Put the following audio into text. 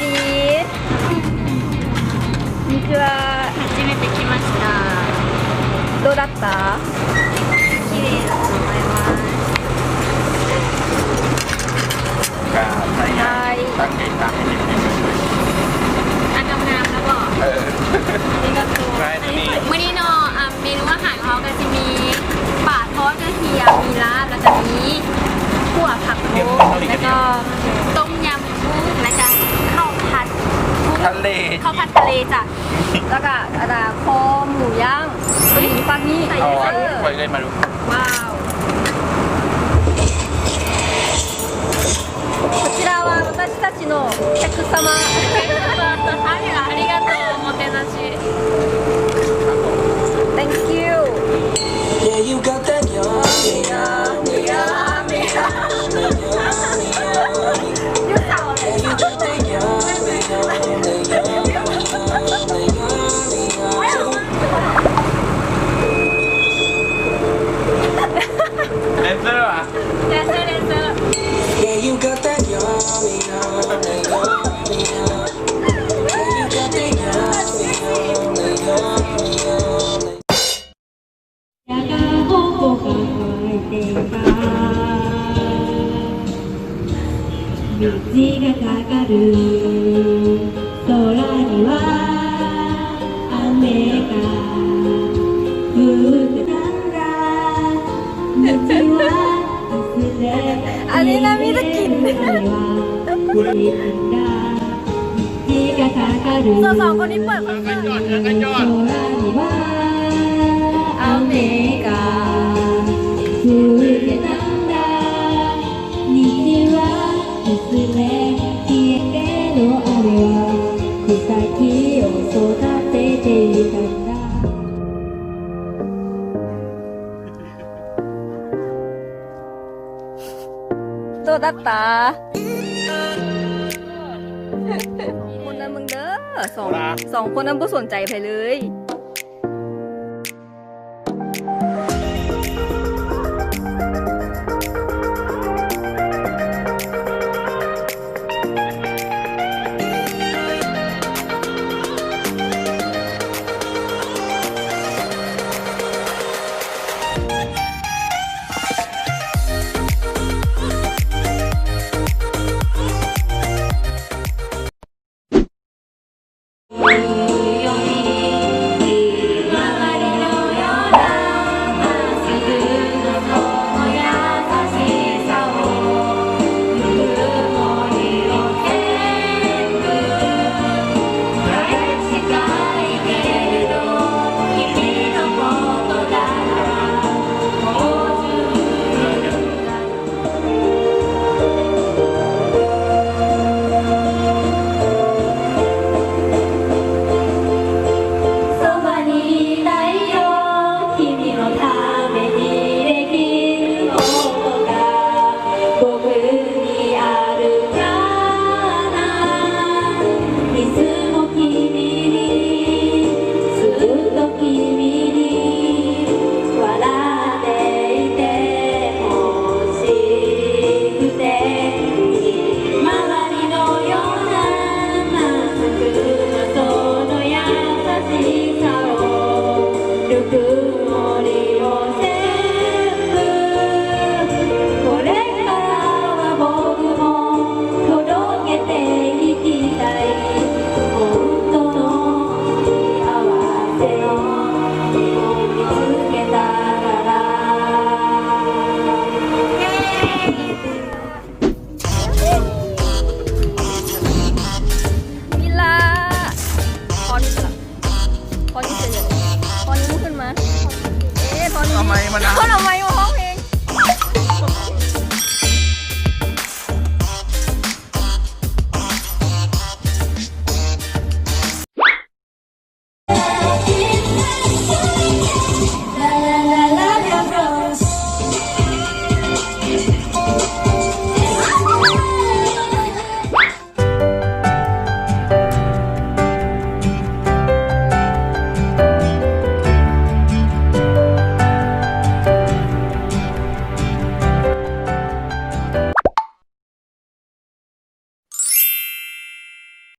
ดีこんにちは初めて来ました。どうだった綺麗だと思います。ก็พยายามตั้งใจทำให้ดีที่สุด อากำงามแล้วบอก ありがとうใช่ตัวนี้ มื้อนี้เนาะเมนูอาหารของเขาก็จะมีป่าทอดกระเทียมมีลาบแล้วก็มีขั่วผักบุ้งแล้วก็ต้มยำกุ้งแล้วก็ข้าวผัดกุ้ง ทะเล ข้าวผัดทะเลจ้ะ แล้วก็คอหมูย่างหมูปังนี่ใส่ เอา เย อัน อะ ไปเลยมาดู ว้าวこちらは私たちのお客様ありがとうおもてなし Thank you Yeah, you got that yummy, yummy, yummy, yummy, yummy. Yeah, you got that yummy, yummy, yummy, yummy, yummy. เลเซอร์อ่ะ เลเซอร์เลเซอร์ Yeah, you got that yummy, yummy, yummy, yummy. Yeah, you got that yummy, yummy, yummy, yummy. やがほぼ乾いていた虹がかかる空には雨が降ってたんだ道は薄れあれ涙きんね虹がかかる สองคนนี้เปิดคอนเสิร์ต 空には雨が降ってたんだ虹は薄れ消えての雨は草木を育てていたんだどうだったคนนั้นมึงเด้อสองคนนั้นบ่สนใจใครเลย